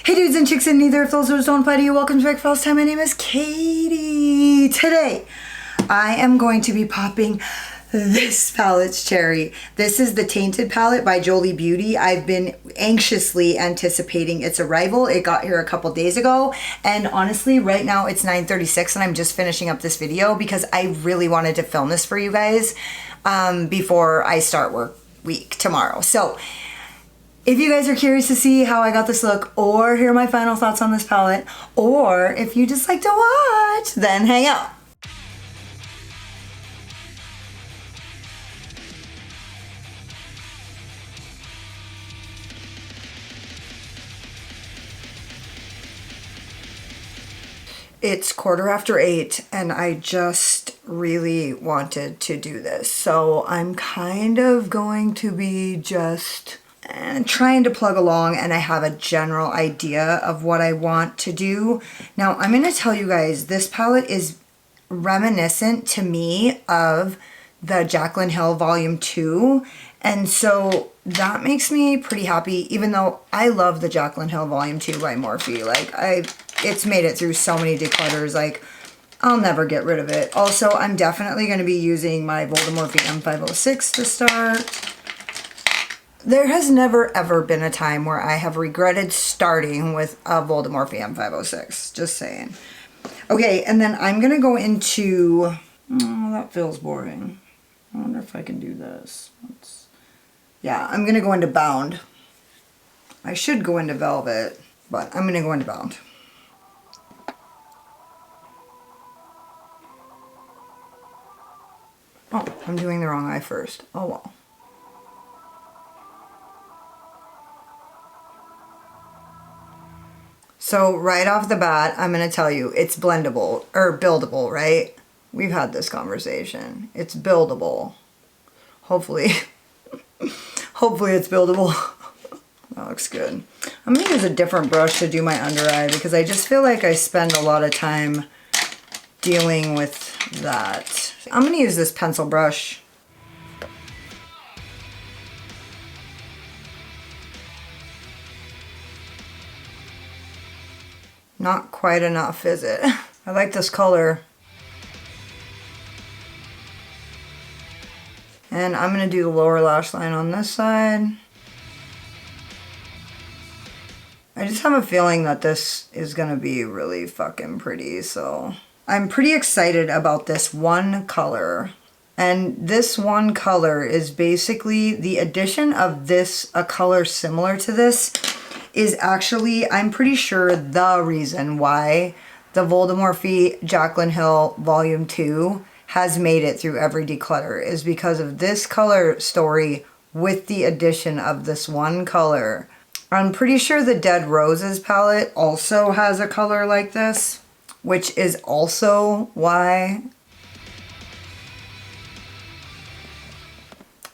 Hey dudes and chicks and neither of those words don't apply to you. Welcome to Breakfast Time. My name is Katie. Today, I am going to be popping this palette's cherry. This is the Tainted palette by Jolie Beauty. I've been anxiously anticipating its arrival. It got here a couple days ago, and honestly, right now it's 9:36 and I'm just finishing up this video because I really wanted to film this for you guys before I start work week tomorrow. So, if you guys are curious to see how I got this look or hear my final thoughts on this palette, or if you just like to watch, then hang out. It's 8:15 and I just really wanted to do this. So I'm kind of going to be just trying to plug along, and I have a general idea of what I want to do. Now I'm going to tell you guys, this palette is reminiscent to me of the Jaclyn Hill Volume 2, and so that makes me pretty happy, even though I love the Jaclyn Hill Volume 2 by Morphe. Like, it's made it through so many declutters, like, I'll never get rid of it. Also, I'm definitely going to be using my Morphe M506 to start. There has never ever been a time where I have regretted starting with a Morphe M506. Just saying. Okay, and then I'm going to go into... Oh, that feels boring. I wonder if I can do this. Yeah, I'm going to go into Bound. I should go into Velvet, but I'm going to go into Bound. Oh, I'm doing the wrong eye first. Oh well. So right off the bat, I'm going to tell you, it's blendable, or buildable, right? We've had this conversation. It's buildable. Hopefully. Hopefully it's buildable. That looks good. I'm going to use a different brush to do my under eye because I just feel like I spend a lot of time dealing with that. I'm going to use this pencil brush. Not quite enough, is it? I like this color. And I'm going to do the lower lash line on this side. I just have a feeling that this is going to be really fucking pretty, so... I'm pretty excited about this one color. And this one color is basically the addition of this, a color similar to this, is actually, I'm pretty sure, the reason why the Morphe Jaclyn Hill Volume 2 has made it through every declutter, is because of this color story with the addition of this one color. I'm pretty sure the Dead Roses palette also has a color like this, which is also why...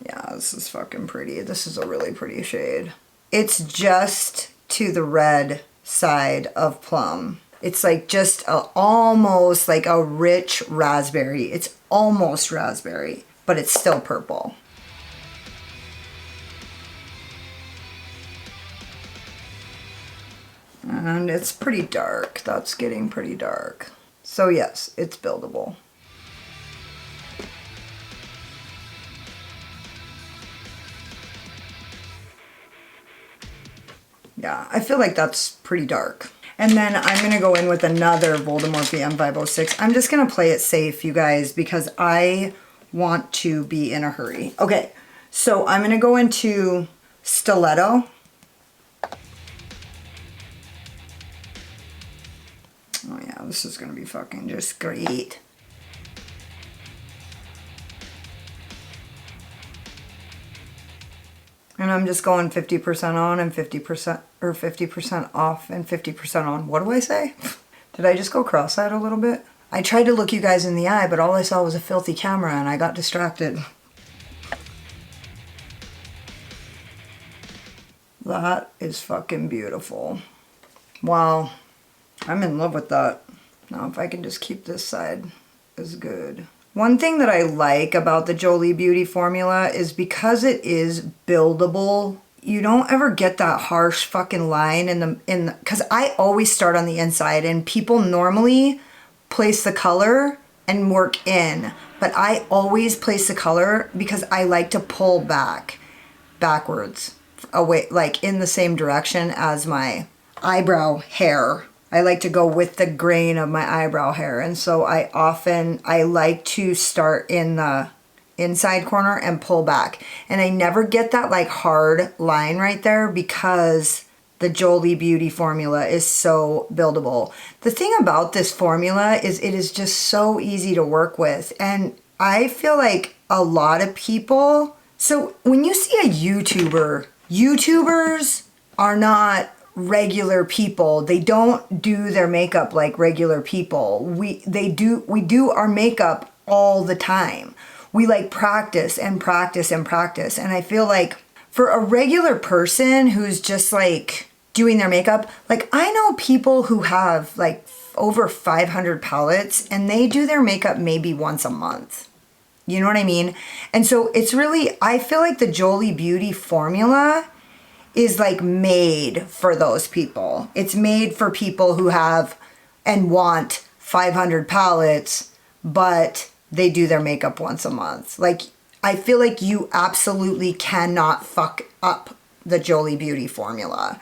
Yeah, this is fucking pretty. This is a really pretty shade. It's just to the red side of plum. It's like just almost like a rich raspberry. It's almost raspberry, but it's still purple. And it's pretty dark. That's getting pretty dark. So yes, it's buildable. Yeah, I feel like that's pretty dark. And then I'm going to go in with another Morphe M506. I'm just going to play it safe, you guys, because I want to be in a hurry. Okay, so I'm going to go into Stiletto. Oh yeah, this is going to be fucking just great. And I'm just going 50% on and 50%, or 50% off and 50% on. What do I say? Did I just go cross-eyed a little bit? I tried to look you guys in the eye, but all I saw was a filthy camera and I got distracted. That is fucking beautiful. Wow. I'm in love with that. Now if I can just keep this side is good. One thing that I like about the Jolie Beauty formula is because it is buildable, you don't ever get that harsh fucking line because I always start on the inside, and people normally place the color and work in, but I always place the color because I like to pull backwards, away, like in the same direction as my eyebrow hair. I like to go with the grain of my eyebrow hair, and so I like to start in the inside corner and pull back, and I never get that like hard line right there because the Jolie Beauty formula is so buildable. The thing about this formula is it is just so easy to work with, and I feel like a lot of people, so when you see a YouTubers are not regular people. They don't do their makeup like regular people. We do our makeup all the time. We like practice and practice and practice. And I feel like for a regular person who's just like doing their makeup, like I know people who have like over 500 palettes and they do their makeup maybe once a month. You know what I mean? And so it's really, I feel like the Jolie Beauty formula is like made for those people. It's made for people who have and want 500 palettes, but they do their makeup once a month. Like, I feel like you absolutely cannot fuck up the Jolie Beauty formula.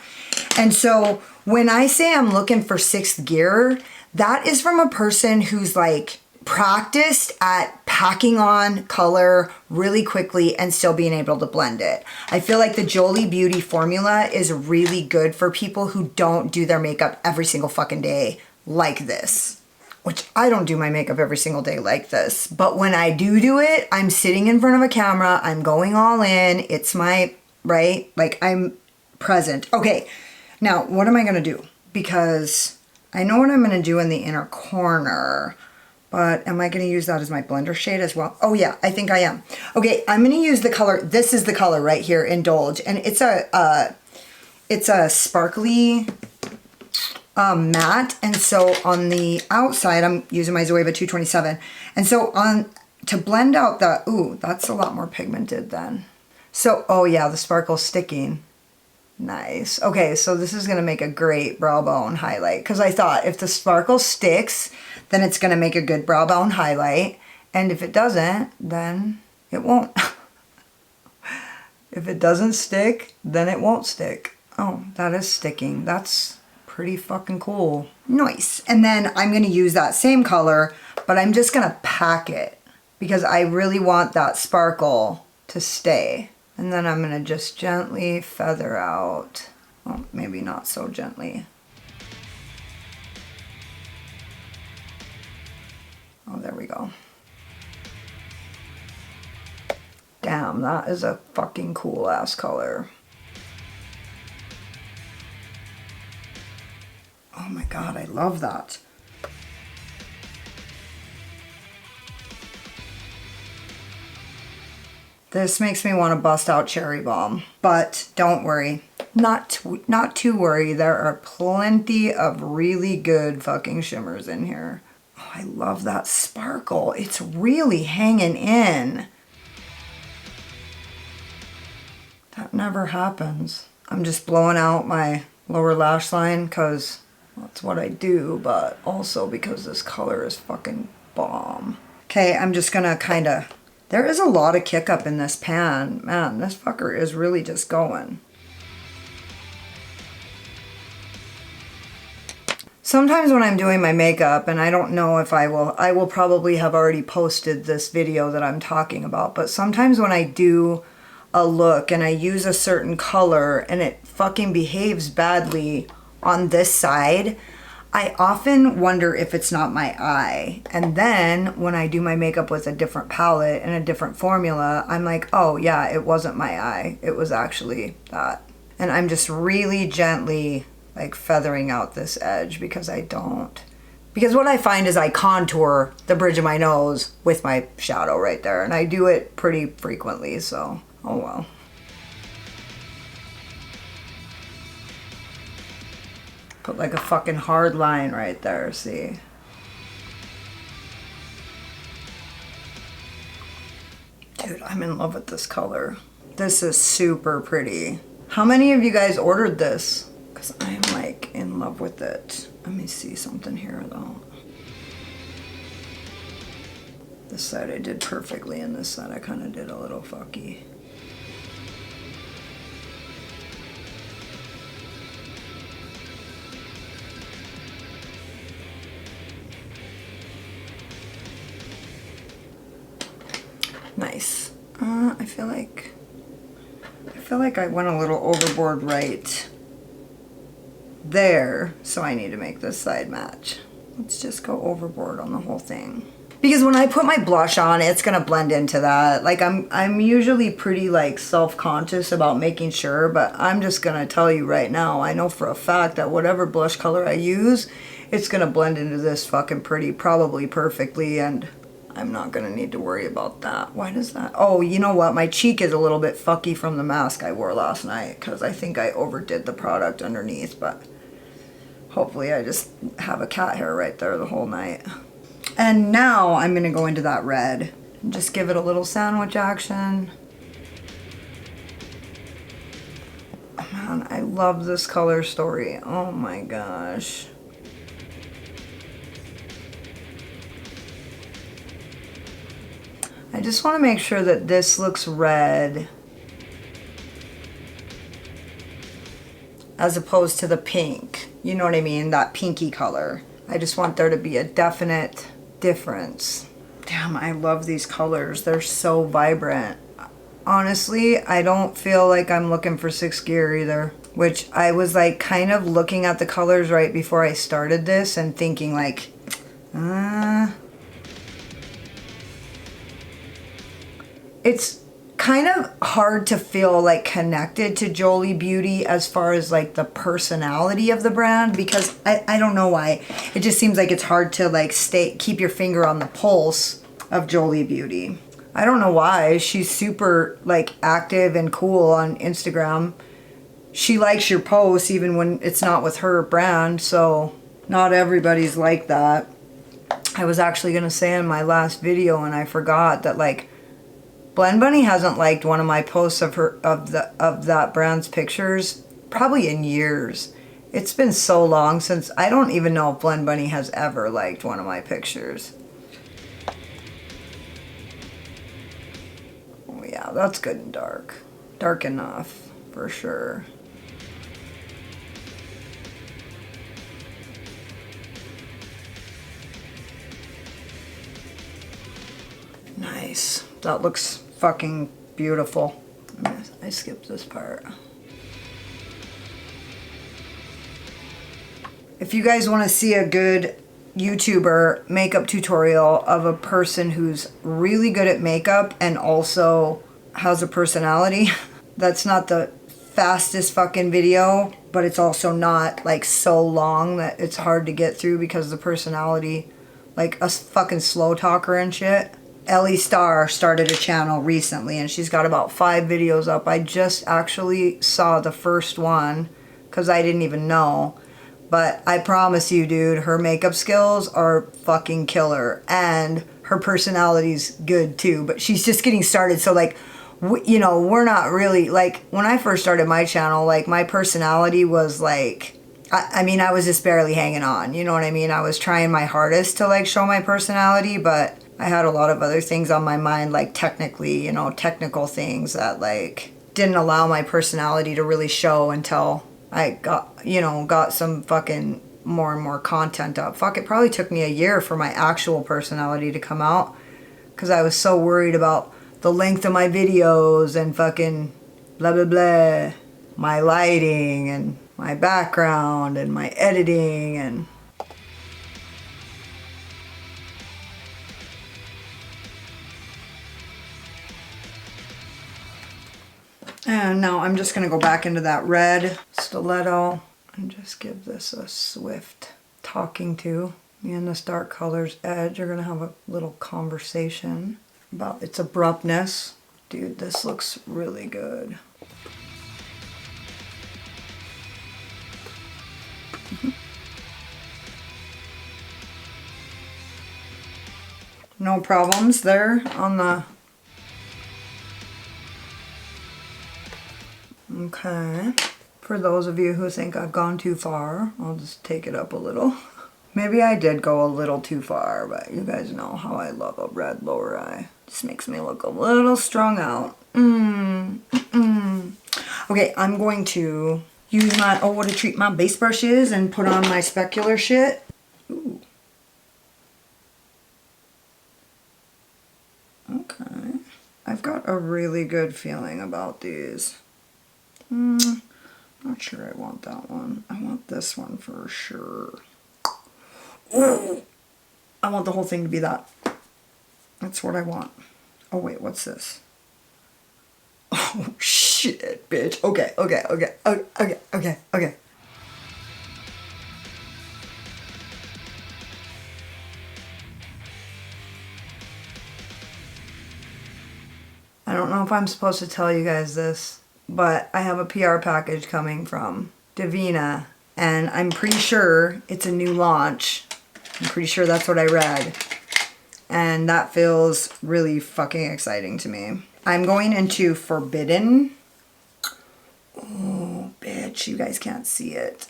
And so when I say I'm looking for sixth gear, that is from a person who's like practiced at packing on color really quickly and still being able to blend it. I feel like the Jolie Beauty formula is really good for people who don't do their makeup every single fucking day like this. Which I don't do my makeup every single day like this. But when I do it, I'm sitting in front of a camera, I'm going all in, it's my, right? Like I'm present. Okay, now what am I gonna do? Because I know what I'm gonna do in the inner corner. But am I going to use that as my blender shade as well? Oh yeah, I think I am. Okay, I'm going to use the color. This is the color right here, Indulge, and it's a sparkly matte. And so on the outside, I'm using my Zoeva 227. And so to blend out the, ooh, that's a lot more pigmented then. So, oh yeah, the sparkle's sticking. Nice. Okay, so this is going to make a great brow bone highlight because I thought if the sparkle sticks, then it's going to make a good brow bone highlight. And if it doesn't, then it won't. If it doesn't stick, then it won't stick. Oh, that is sticking. That's pretty fucking cool. Nice. And then I'm going to use that same color, but I'm just going to pack it because I really want that sparkle to stay. And then I'm gonna just gently feather out. Well, maybe not so gently. Oh, there we go. Damn, that is a fucking cool ass color. Oh my God, I love that. This makes me want to bust out Cherry Bomb, but don't worry, not too worry. There are plenty of really good fucking shimmers in here. Oh, I love that sparkle. It's really hanging in. That never happens. I'm just blowing out my lower lash line because that's what I do, but also because this color is fucking bomb. Okay, I'm just gonna kind of, there is a lot of kick up in this pan. Man, this fucker is really just going. Sometimes when I'm doing my makeup, and I don't know if I will probably have already posted this video that I'm talking about, but sometimes when I do a look and I use a certain color and it fucking behaves badly on this side, I often wonder if it's not my eye. And then when I do my makeup with a different palette and a different formula, I'm like, oh yeah, it wasn't my eye. It was actually that. And I'm just really gently like feathering out this edge because what I find is I contour the bridge of my nose with my shadow right there. And I do it pretty frequently, so oh well. Put like a fucking hard line right there, see? Dude, I'm in love with this color. This is super pretty. How many of you guys ordered this? Because I'm like in love with it. Let me see something here though. This side I did perfectly, and this side I kind of did a little fucky. Nice. I feel like I went a little overboard right there, so I need to make this side match. Let's just go overboard on the whole thing. Because when I put my blush on, it's gonna blend into that. Like I'm usually pretty like self-conscious about making sure, but I'm just gonna tell you right now, I know for a fact that whatever blush color I use, it's gonna blend into this fucking probably perfectly, and I'm not gonna need to worry about that. Why does that? Oh, you know what? My cheek is a little bit fucky from the mask I wore last night because I think I overdid the product underneath, but hopefully I just have a cat hair right there the whole night. And now I'm gonna go into that red and just give it a little sandwich action. Man, I love this color story. Oh my gosh. I just want to make sure that this looks red as opposed to the pink. You know what I mean? That pinky color. I just want there to be a definite difference. Damn, I love these colors. They're so vibrant. Honestly, I don't feel like I'm looking for 6th gear either, which I was like kind of looking at the colors right before I started this and thinking like, it's kind of hard to feel like connected to Jolie Beauty as far as like the personality of the brand, because I don't know why. It just seems like it's hard to like keep your finger on the pulse of Jolie Beauty. I don't know why. She's super like active and cool on Instagram. She likes your posts even when it's not with her brand, so not everybody's like that. I was actually gonna say in my last video and I forgot that like Blend Bunny hasn't liked one of my posts of that brand's pictures probably in years. It's been so long since I don't even know if Blend Bunny has ever liked one of my pictures. Oh yeah, that's good and dark. Dark enough, for sure. Nice. That looks fucking beautiful. I skipped this part. If you guys want to see a good YouTuber makeup tutorial of a person who's really good at makeup and also has a personality, that's not the fastest fucking video, but it's also not like so long that it's hard to get through because the personality, like a fucking slow talker and shit. Ellie Star started a channel recently and she's got about 5 videos up. I just actually saw the first one because I didn't even know. But I promise you, dude, her makeup skills are fucking killer. And her personality's good too. But she's just getting started. So like, you know, we're not really, like, when I first started my channel, like, my personality was like, I mean, I was just barely hanging on. You know what I mean? I was trying my hardest to like show my personality, but I had a lot of other things on my mind, like technically, you know, technical things that like didn't allow my personality to really show until I got some fucking more and more content up. Fuck, it probably took me a year for my actual personality to come out because I was so worried about the length of my videos and fucking blah, blah, blah. My lighting and my background and my editing and... And now I'm just gonna go back into that red stiletto and just give this a swift talking to. Me and this dark color's edge are gonna have a little conversation about its abruptness. Dude, this looks really good. No problems there on the... Okay. For those of you who think I've gone too far, I'll just take it up a little. Maybe I did go a little too far, but you guys know how I love a red lower eye. Just makes me look a little strung out. Okay, I'm going to use my, oh what a treat, my base brushes and put on my specular shit. Ooh. Okay. I've got a really good feeling about these. Not sure I want that one. I want this one for sure. Ooh. I want the whole thing to be that. That's what I want. Oh wait, what's this? Oh shit, bitch. Okay. I don't know if I'm supposed to tell you guys this, but I have a PR package coming from Davina, and I'm pretty sure it's a new launch. I'm pretty sure that's what I read. And that feels really fucking exciting to me. I'm going into Forbidden. Oh, bitch, you guys can't see it.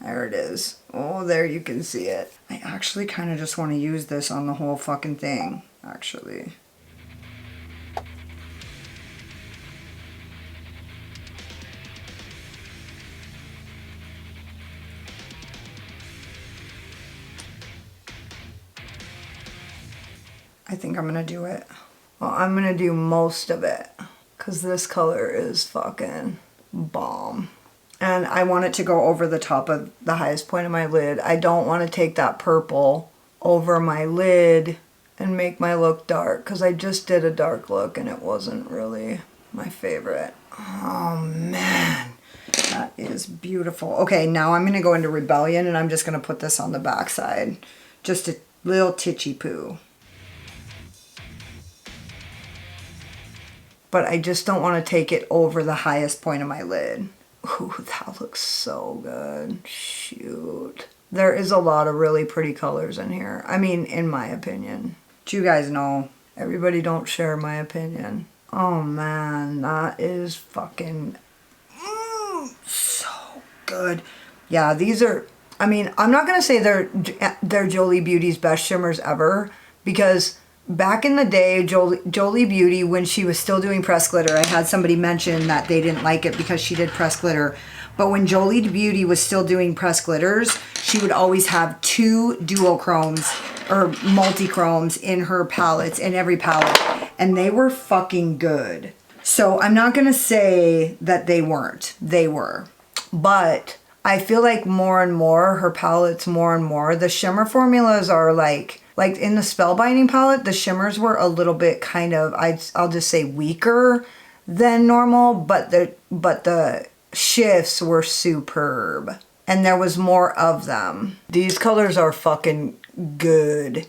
There it is. Oh, there you can see it. I actually kind of just want to use this on the whole fucking thing, actually. I think I'm gonna do it. Well, I'm gonna do most of it because this color is fucking bomb. And I want it to go over the top of the highest point of my lid. I don't want to take that purple over my lid and make my look dark because I just did a dark look and it wasn't really my favorite. Oh man, that is beautiful. Okay, now I'm gonna go into Rebellion and I'm just gonna put this on the back side. Just a little titchy poo. But I just don't want to take it over the highest point of my lid. Ooh, that looks so good. Shoot. There is a lot of really pretty colors in here. I mean, in my opinion. But you guys know, everybody don't share my opinion. Oh man, that is fucking so good. Yeah, these are, I mean, I'm not going to say they're Jolie Beauty's best shimmers ever, because back in the day, Jolie Beauty, when she was still doing press glitter, I had somebody mention that they didn't like it because she did press glitter. But when Jolie Beauty was still doing press glitters, she would always have 2 duochromes or multi-chromes in her palettes, in every palette. And they were fucking good. So I'm not going to say that they weren't. They were. But I feel like more and more, her palettes more and more, the shimmer formulas are like in the Spellbinding palette, the shimmers were a little bit kind of, I'll just say weaker than normal, but the shifts were superb. And there was more of them. These colors are fucking good.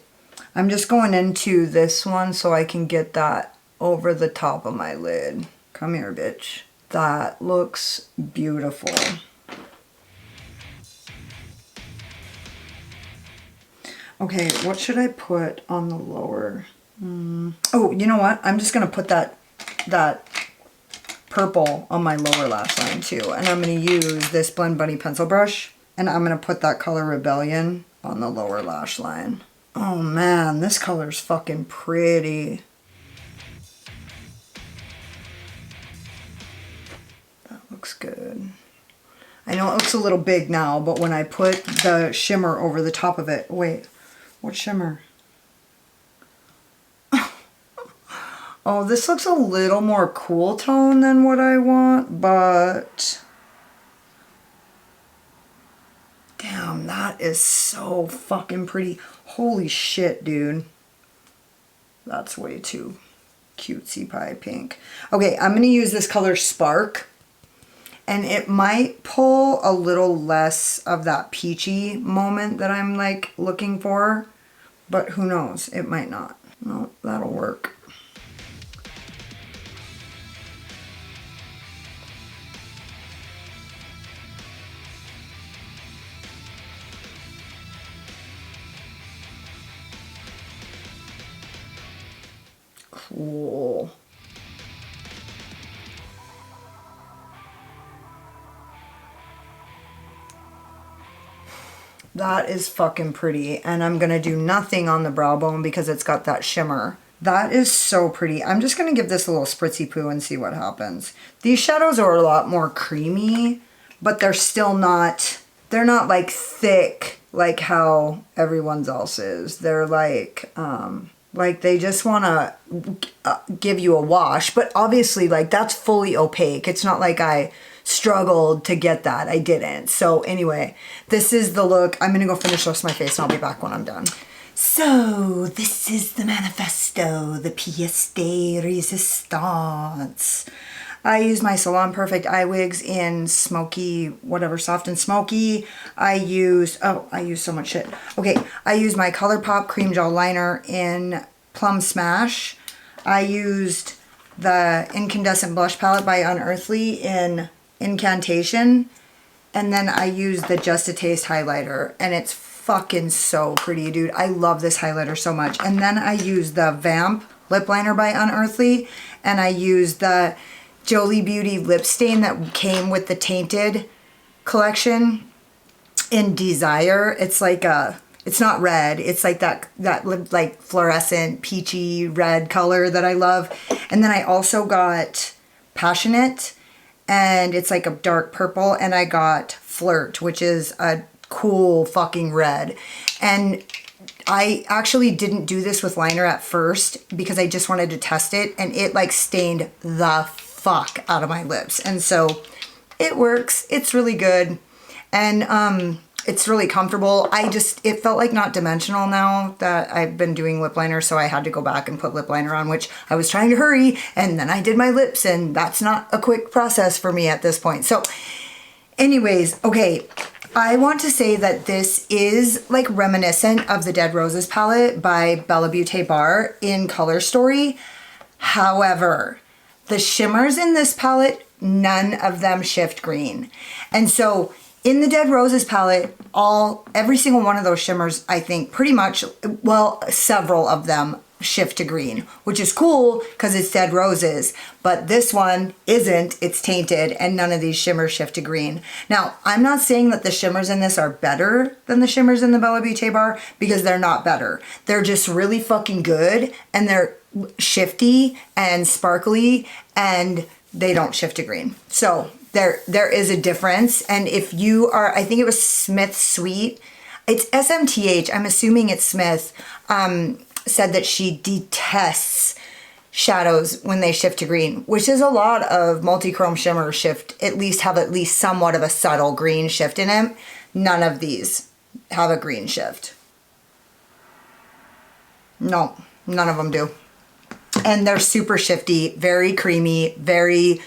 I'm just going into this one so I can get that over the top of my lid. Come here, bitch. That looks beautiful. Okay, what should I put on the lower? Oh, you know what? I'm just going to put that purple on my lower lash line too. And I'm going to use this Blend Bunny pencil brush. And I'm going to put that color Rebellion on the lower lash line. Oh man, this color's fucking pretty. That looks good. I know it looks a little big now, but when I put the shimmer over the top of it, wait. What shimmer? Oh, this looks a little more cool tone than what I want, but damn, that is so fucking pretty. Holy shit, dude. That's way too cutesy pie pink. Okay, I'm going to use this color Spark. And it might pull a little less of that peachy moment that I'm like looking for. But who knows? It might not. No, that'll work. Cool. That is fucking pretty. And I'm gonna do nothing on the brow bone because it's got that shimmer. That is so pretty. I'm just gonna give this a little spritzy poo and see what happens. These shadows are a lot more creamy, but they're still not, they're not like thick like how everyone's else is. They're like they just wanna give you a wash, but obviously like that's fully opaque. It's not like I struggled to get that. I didn't. So anyway, this is the look. I'm gonna go finish the rest of my face and I'll be back when I'm done. So this is the manifesto, the pièce de résistance. I use my Salon Perfect eye wigs in smoky, whatever, soft and smoky. I use so much shit. Okay, I use my ColourPop Cream Gel Liner in Plum Smash. I used the Incandescent Blush Palette by Unearthly in Incantation. And then I used the Just a Taste highlighter, and it's fucking so pretty, dude. I love this highlighter so much. And then I used the Vamp Lip Liner by Unearthly, and I used the Jolie Beauty lip stain that came with the Tainted collection in Desire. It's like it's not red. It's like that like fluorescent peachy red color that I love. And then I also got Passionate, and it's like a dark purple, and I got Flirt, which is a cool fucking red. And I actually didn't do this with liner at first because I just wanted to test it, and it like stained the fuck out of my lips. And so it works. It's really good. And it's really comfortable. It felt like not dimensional now that I've been doing lip liner, so I had to go back and put lip liner on, which I was trying to hurry, and then I did my lips, and that's not a quick process for me at this point. So anyways, okay, I want to say that this is like reminiscent of the Dead Roses palette by Bella Beauté Bar in Color Story. However, the shimmers in this palette, none of them shift green. And so in the Dead Roses palette, every single one of those shimmers, I think pretty much, well, several of them shift to green, which is cool because it's Dead Roses, but this one isn't. It's Tainted, and none of these shimmers shift to green. Now, I'm not saying that the shimmers in this are better than the shimmers in the Bella Beauté Bar, because they're not better. They're just really fucking good, and they're shifty and sparkly, and they don't shift to green. So there is a difference. And if you are, I think it was Smith Sweet, it's SMTH, I'm assuming it's Smith, said that she detests shadows when they shift to green, which is a lot of multi-chrome shimmers have at least somewhat of a subtle green shift in them. None of these have a green shift. No, none of them do. And they're super shifty, very creamy, very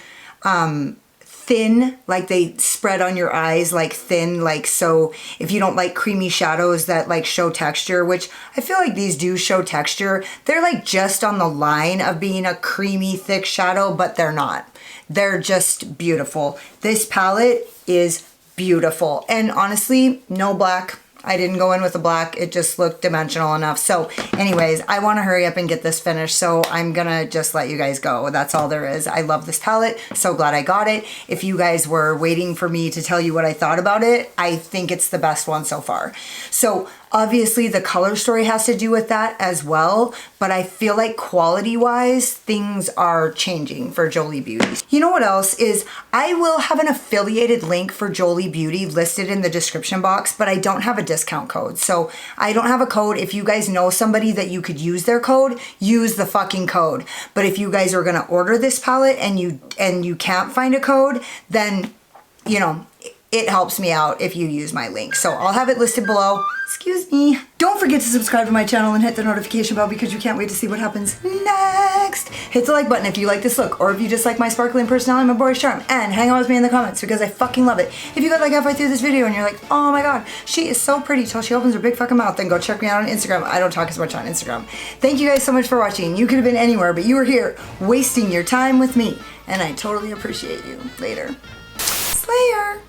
thin, like they spread on your eyes like thin, like, so if you don't like creamy shadows that like show texture, which I feel like these do show texture, they're like just on the line of being a creamy thick shadow, but they're not. They're just beautiful. This palette is beautiful, and honestly, no black. I didn't go in with a black, it just looked dimensional enough. So anyways, I want to hurry up and get this finished, so I'm gonna just let you guys go. That's all there is. I love this palette, so glad I got it. If you guys were waiting for me to tell you what I thought about it, I think it's the best one so far. So obviously the Color Story has to do with that as well, but I feel like quality-wise, things are changing for Jolie Beauty. You know what else is, I will have an affiliated link for Jolie Beauty listed in the description box, but I don't have a discount code. So I don't have a code. If you guys know somebody that you could use their code, use the fucking code. But if you guys are gonna order this palette and you can't find a code, then, you know, it helps me out if you use my link. So I'll have it listed below. Excuse me. Don't forget to subscribe to my channel and hit the notification bell because you can't wait to see what happens next. Hit the like button if you like this look, or if you just like my sparkling personality and my boyish charm, and hang out with me in the comments because I fucking love it. If you got like halfway through this video and you're like, oh my god, she is so pretty till she opens her big fucking mouth, then go check me out on Instagram. I don't talk as much on Instagram. Thank you guys so much for watching. You could have been anywhere, but you were here wasting your time with me, and I totally appreciate you. Later. Slayer.